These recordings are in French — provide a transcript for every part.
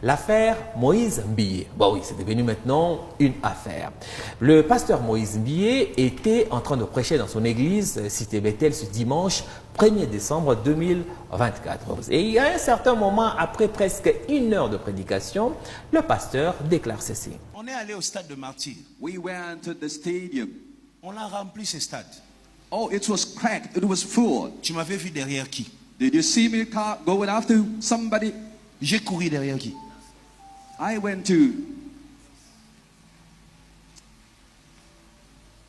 L'affaire Moïse Mbié. Bon oui, c'est devenu maintenant une affaire. Le pasteur Moïse Mbié était en train de prêcher dans son église, Cité Bethel, ce dimanche 1er décembre 2024. Et il y a un certain moment, après presque 1 heure de prédication, le pasteur déclare ceci. On est allé au stade de Martyr. We went to the stadium. On a rempli ce stade. Oh, it was cracked. It was full. Tu m'avais vu derrière qui? Did you see me going after somebody? J'ai couru derrière qui? I went to.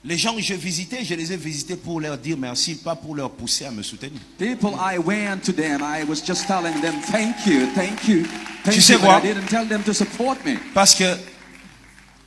Les gens que je visitais, je les ai visités pour leur dire merci, pas pour leur pousser à me soutenir. People, I went to them. I was just telling them, thank you, thank you. Tu sais quoi? I didn't tell them to support me. Parce que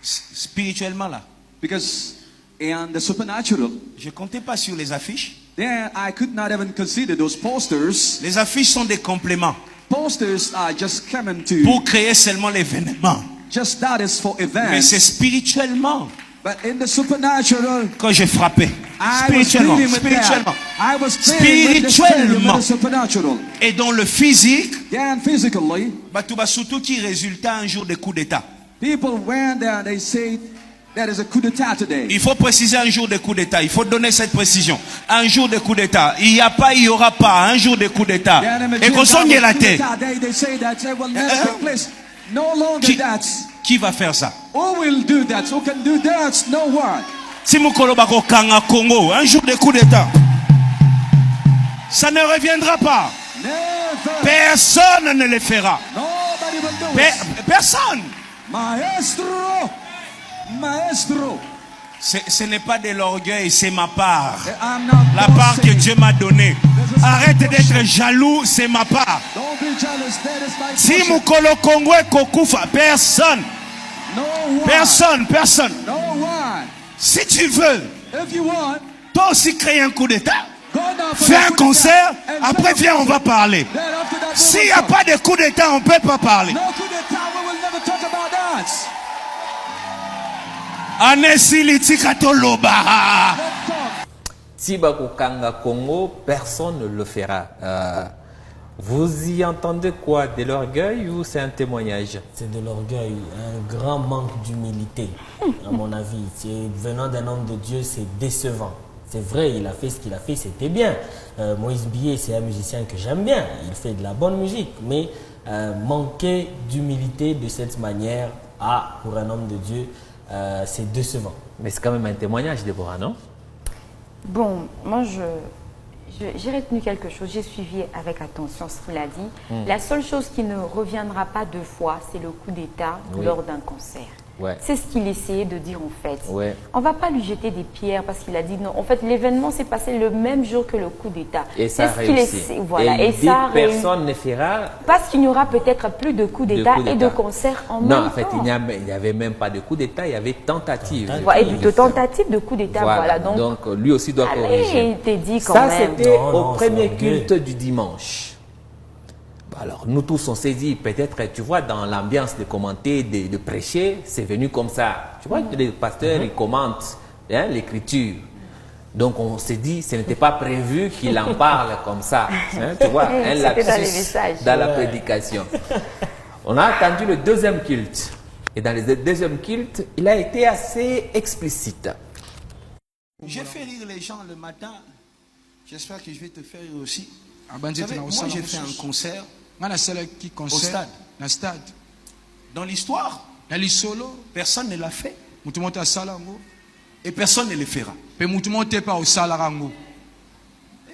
spirituellement là, Because in the supernatural, je comptais pas sur les affiches. there I could not even consider those posters. Les affiches sont des compléments Posters are just coming to. pour créer seulement l'événement. Just that is for Mais c'est events. spirituellement But in the supernatural, quand j'ai frappé. I was Spirituellement, dealing with spirituellement. that. I was dealing with the stadium of the supernatural. Et dans le physique, And physically, surtout qui résulta un jour des coups d'État. people went there, they say there is a coup d'etat today. Il faut préciser un jour de coup d'État. Il faut donner cette précision. Un jour de coup d'État. Il n'y a pas, il n'y aura pas. Un jour de coup d'État. Et qu'on sonne la tête. They say that it will never take place. No longer that. Qui va faire ça? Who will do that? Who can do that? No one. Si Mukolo Bako Kanga Congo, un jour de coup d'État. Ça ne reviendra pas. Never. Personne ne le fera. Nobody will do it. Personne. Maestro. Maestro. Ce n'est pas de l'orgueil, c'est ma part. I'm not La part que boasting. Dieu m'a donnée. Arrête d'être jaloux, c'est ma part. Don't be jealous. That is my Si portion. Mukolo Congo est Kokufa, personne. No one. Personne. No one. Si tu veux, If you want, toi aussi créer un coup d'État. go down for Fais the un coup d'etat concert, and après set viens, up on va parler. Then after that, we S'il will n'y a talk. pas de coup d'État, on ne peut pas parler. No coup d'etat, we will never talk about that. Anesili tikatoloba. Let's talk. Tibako Kanga Congo, personne ne le fera. Vous y entendez quoi? De l'orgueil ou c'est un témoignage? C'est de l'orgueil, un grand manque d'humilité, à mon avis. Venant d'un homme de Dieu, c'est décevant. C'est vrai, il a fait ce qu'il a fait, c'était bien. Moïse Mbié, c'est un musicien que j'aime bien. Il fait de la bonne musique, mais manquer d'humilité de cette manière, pour un homme de Dieu, c'est décevant. Mais c'est quand même un témoignage, Déborah, non? Bon, moi, j'ai retenu quelque chose. J'ai suivi avec attention ce qu'il a dit. La seule chose qui ne reviendra pas 2 fois, c'est le coup d'État lors d'un concert. Ouais. C'est ce qu'il essayait de dire en fait. Ouais. On ne va pas lui jeter des pierres parce qu'il a dit non. En fait, l'événement s'est passé le même jour que le coup d'État. Et ça a C'est ce qu'il réussi. essaie- Voilà. Et Et il dit, ça a réussi. personne ne fera. Parce qu'il n'y aura peut-être plus de coups d'État coups et de d'État. concerts en même Non, temps. en fait, il n'y avait même pas de coup d'État, il y avait tentative. Voilà, et de tentative de coup d'État. Voilà. Donc, lui aussi doit corriger. Allez, il t'est dit quand Ça, même. c'était Non, au non, premier c'est culte du dimanche. Alors, nous tous, on s'est dit, peut-être, tu vois, dans l'ambiance de commenter, de prêcher, c'est venu comme ça. Tu vois, les pasteurs, ils commentent l'écriture. Donc, on s'est dit, ce n'était pas prévu qu'il en parle comme ça. Hein, tu vois, un C'était lapsus dans les messages. dans la prédication. On a attendu le deuxième culte. Et dans le deuxième culte, il a été assez explicite. J'ai fait rire les gens le matin. J'espère que je vais te faire rire aussi. Vous Abanzi savez, tena moi, osala j'ai fait un mosusu. concert Nga nasalaki Au concert stade. na stade dans l'histoire. na lisolo Personne ne l'a fait mutu moto asala yango et personne ne le fera. mpe mutu moto te mpe aosalaka yango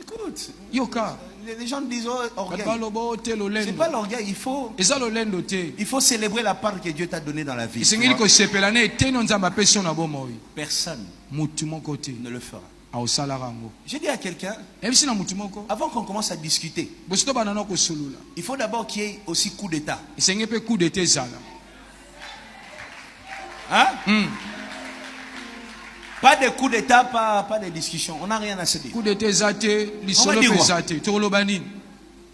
Écoute, yoka les gens disent oh, bato orgueil. baloba oyo te C'est lolendo pas l'orgueil, eza lolendo te il faut célébrer la part que Dieu t'a donnée dans la vie. esengeli kosepela na eteni oyo nzambe apesi yo na bomoi Personne mutu moko te ne le fera. aosalaka yango J'ai dit à quelqu'un, yebisi na mutu moko avant qu'on commence à discuter, bosi to banda na kosolula il faut d'abord qu'il y ait aussi coup d'État. esengeli mpe coup dete ezala Hein? Pas de coup d'État, pas de discussion. On n'a rien à se dire. coup dete eza te On lisolo va dire mpe quoi? eza te tokoloba nini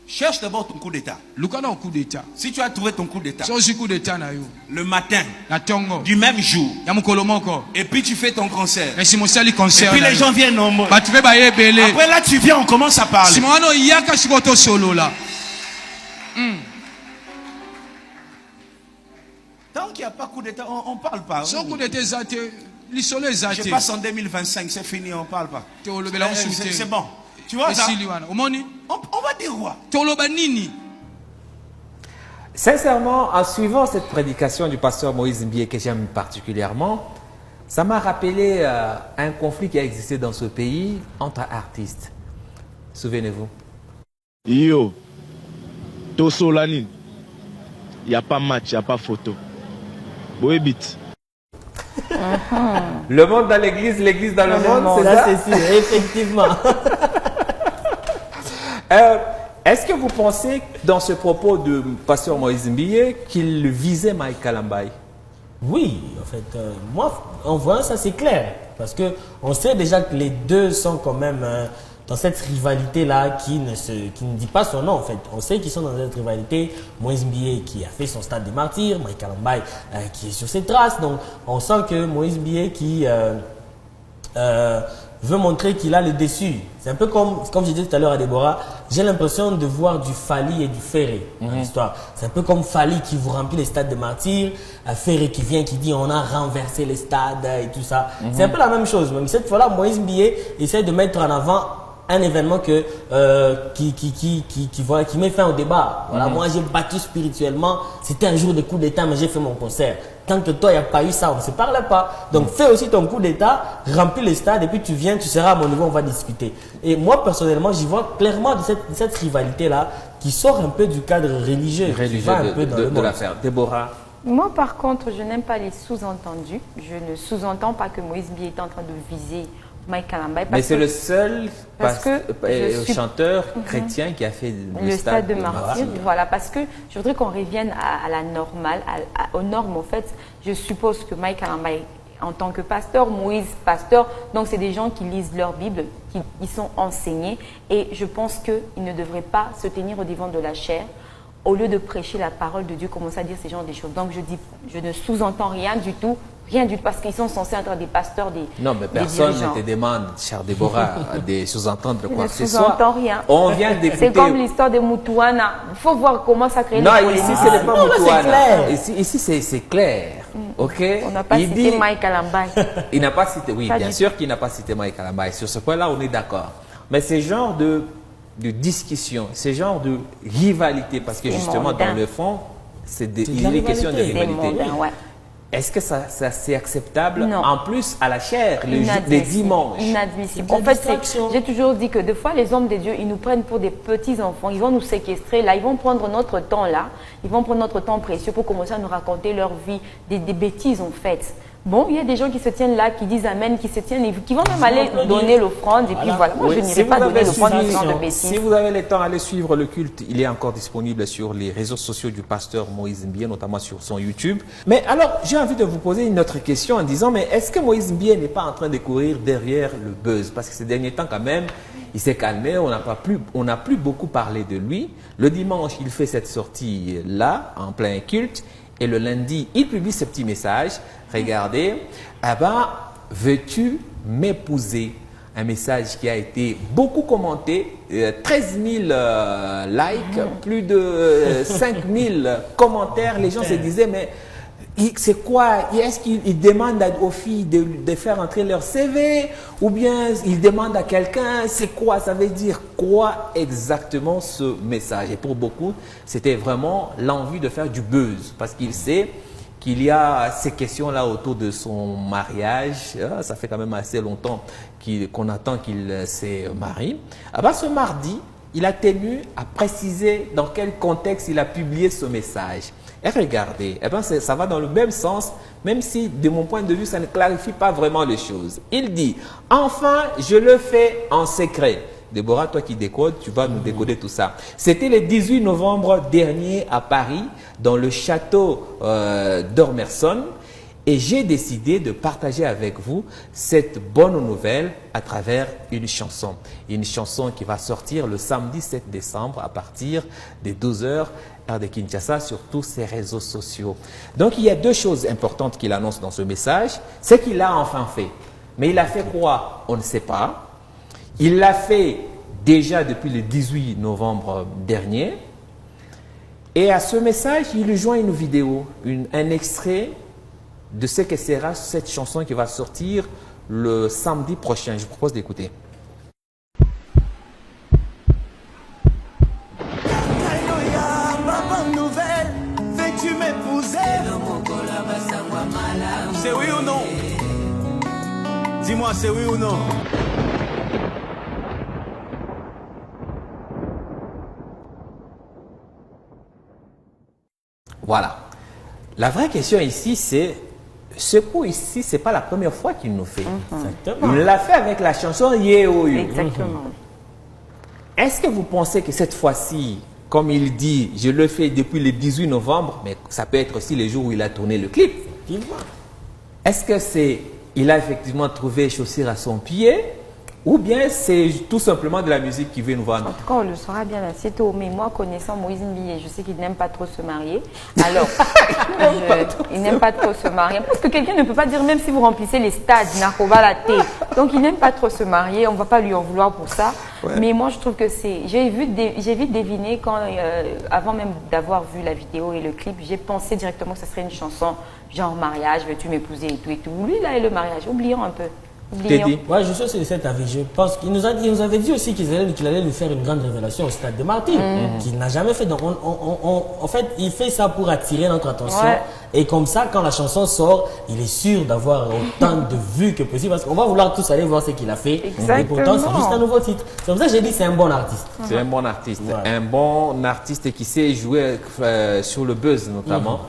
Cherche d'abord ton coup d'État. luka na coup deta Si tu as trouvé ton coup d'État, so ozwi coup deta na yo le matin na ntongo du même jour, ya mokolo moko et puis tu fais ton concert, esi mosali et concert puis na les yo. gens viennent nombreux. bato mpe baye ebele Après là, tu viens, on commence à parler. nsima wana oyaka sikoyo tosolola Tant qu'il n'y a pas coup d'État, on ne parle pas. so coup d'état eza te lisolo eza Je te passe en 2025, c'est fini, on ne parle pas. tolobela mosusu C'est te bon. Tu vois ça? esili wana omoni On va dire quoi? toloba nini. Sincèrement, en suivant cette prédication du pasteur Moïse Mbie que j'aime particulièrement, ça m'a rappelé un conflit qui a existé dans ce pays entre artistes. Souvenez-vous. Yo, Tosolanine, il n'y a pas match, il n'y a pas photo. Boébit. Le monde dans l'église, l'église dans le monde, c'est Là, ça? c'est sûr, effectivement. Est-ce que vous pensez, dans ce propos de pasteur Moïse Mbie, qu'il visait Mike Kalambay? Oui, en fait, moi, en voyant ça, c'est clair. Parce que on sait déjà que les deux sont quand même dans cette rivalité-là qui ne dit pas son nom, en fait. On sait qu'ils sont dans cette rivalité. Moïse Mbie qui a fait son stade des martyrs, Mike Kalambay qui est sur ses traces. Donc, on sent que Moïse Mbie qui veut montrer qu'il a le dessus. C'est un peu comme je disais tout à l'heure à Déborah, j'ai l'impression de voir du Fali et du Ferré dans l'histoire. C'est un peu comme Fali qui vous remplit les stades de martyrs, Ferré qui vient qui dit on a renversé les stades et tout ça. C'est un peu la même chose. Même cette fois-là, Moïse Mbie essaie de mettre en avant un événement qui met fin au débat. Voilà, moi j'ai battu spirituellement, c'était un jour de coup d'état mais j'ai fait mon concert. Tant que toi, il n'y a pas eu ça, on ne se parlait pas. Donc, fais aussi ton coup d'état, remplis le stade et puis tu viens, tu seras à mon niveau, on va discuter. Et moi, personnellement, j'y vois clairement de cette rivalité-là qui sort un peu du cadre religieux. Qui va un peu dans le de monde. l'affaire. Déborah. Moi, par contre, je n'aime pas les sous-entendus. Je ne sous-entends pas que Moïse Mbie est en train de viser Mike Kalambay. Mais c'est le seul parce que je suis- chanteur chrétien qui a fait le stade de martyrs. Voilà, parce que je voudrais qu'on revienne à la normale, aux normes. En fait, je suppose que Mike Kalambay, en tant que pasteur, Moïse, pasteur, donc c'est des gens qui lisent leur Bible, ils sont enseignés. Et je pense qu'ils ne devraient pas se tenir au devant de la chair. Au lieu de prêcher la parole de Dieu, commencer à dire ces genres de choses. Donc je ne sous-entends rien du tout, parce qu'ils sont censés être des pasteurs, des Non, mais personne dirigeants. ne te demande, chère Déborah, de sous-entendre Je quoi ne que ce soit. sous-entends rien. On vient d'écouter. C'est comme l'histoire de Moutouana. Il faut voir comment ça crée Non, des ici, polémiques. ce n'est pas Non, là, c'est Moutouana. clair. Ici, c'est clair. OK? On n'a pas Il cité dit- Mike Kalambay. Il n'a pas cité, oui, Pas bien du sûr qu'il n'a pas cité Mike Kalambay. Sur ce point-là, on est d'accord. Mais ce genre de discussion, ce genre de rivalité, parce que C'est justement, mondain. dans le fond, de il la est question de rivalité. C'est rivalité. mondain, ouais. Est-ce que ça c'est acceptable? Non. En plus, à la chair, les Inadmissible. dimanches. Inadmissible. C'est de En la fait, distraction. j'ai toujours dit que des fois, les hommes de Dieu, ils nous prennent pour des petits enfants. Ils vont nous séquestrer là. Ils vont prendre notre temps là. Ils vont prendre notre temps précieux pour commencer à nous raconter leur vie, des bêtises en fait. Bon, il y a des gens qui se tiennent là, qui disent Amen, qui se tiennent, et qui vont même aller applaudir. donner l'offrande. Et puis Voilà. voilà, moi Oui, je si n'irai vous pas avez donner l'offrande à ce suivi- genre de bêtises. Si vous avez le temps, allez suivre le culte. Il est encore disponible sur les réseaux sociaux du pasteur Moïse Mbie, notamment sur son YouTube. Mais alors, j'ai envie de vous poser une autre question en disant, mais est-ce que Moïse Mbie n'est pas en train de courir derrière le buzz? Parce que ces derniers temps, quand même, il s'est calmé, on n'a plus beaucoup parlé de lui. Le dimanche, il fait cette sortie-là, en plein culte. Et le lundi, il publie ce petit message. Regardez, eh ben, veux-tu m'épouser? Un message qui a été beaucoup commenté, 13 000 likes, plus de 5 000 commentaires. Les gens se disaient, mais c'est quoi? Est-ce qu'ils demandent aux filles de faire entrer leur CV? Ou bien ils demandent à quelqu'un? C'est quoi? Ça veut dire quoi exactement ce message? Et pour beaucoup, c'était vraiment l'envie de faire du buzz. Parce qu'il sait qu'il y a ces questions-là autour de son mariage. Ça fait quand même assez longtemps qu'on attend qu'il se marie. Alors, ce mardi, il a tenu à préciser dans quel contexte il a publié ce message. Et regardez, eh ben ça va dans le même sens, même si de mon point de vue, ça ne clarifie pas vraiment les choses. Il dit, enfin, je le fais en secret. Déborah, toi qui décodes, tu vas nous décoder tout ça. C'était le 18 novembre dernier à Paris, dans le château d'Ormerson. Et j'ai décidé de partager avec vous cette bonne nouvelle à travers une chanson. Une chanson qui va sortir le samedi 7 décembre à partir des 12h, heure de Kinshasa, sur tous ses réseaux sociaux. Donc il y a deux choses importantes qu'il annonce dans ce message. C'est qu'il l'a enfin fait. Mais il a fait quoi? On ne sait pas. Il l'a fait déjà depuis le 18 novembre dernier. Et à ce message, il lui joint une vidéo, un extrait de ce que sera cette chanson qui va sortir le samedi prochain. Je vous propose d'écouter. C'est oui ou non? Dis-moi, c'est oui ou non? Voilà. La vraie question ici, c'est ce coup ici, c'est pas la première fois qu'il nous fait. Exactement. Il l'a fait avec la chanson Yeoyu. Exactement. Est-ce que vous pensez que cette fois-ci, comme il dit, je le fais depuis le 18 novembre, mais ça peut être aussi les jours où il a tourné le clip. Est-ce que c'est, il a effectivement trouvé chaussure à son pied, ou bien c'est tout simplement de la musique qui veut nous vendre? En tout cas, on le saura bien là, c'est tôt. Mais moi, connaissant Moïse Mbié, je sais qu'il n'aime pas trop se marier. Alors, il n'aime pas trop se marier. Parce que quelqu'un ne peut pas dire, même si vous remplissez les stades, Nakoba la thé. Donc, il n'aime pas trop se marier. On ne va pas lui en vouloir pour ça. Ouais. Mais moi, je trouve que c'est... J'ai vite deviné, quand, avant même d'avoir vu la vidéo et le clip, j'ai pensé directement que ce serait une chanson genre mariage, veux-tu m'épouser et tout et tout. Lui, là, et le mariage, oublions un peu. Ouais, je suis aussi de cet avis. Je pense qu'il nous avait dit aussi qu'il allait lui faire une grande révélation au stade de Martyrs, qu'il n'a jamais fait. Donc, en fait, il fait ça pour attirer notre attention. Ouais. Et comme ça, quand la chanson sort, il est sûr d'avoir autant de vues que possible. Parce qu'on va vouloir tous aller voir ce qu'il a fait. Exactement. Et pourtant, c'est juste un nouveau titre. C'est pour ça que j'ai dit que c'est un bon artiste. C'est un bon artiste. Ouais. Un bon artiste qui sait jouer sur le buzz, notamment.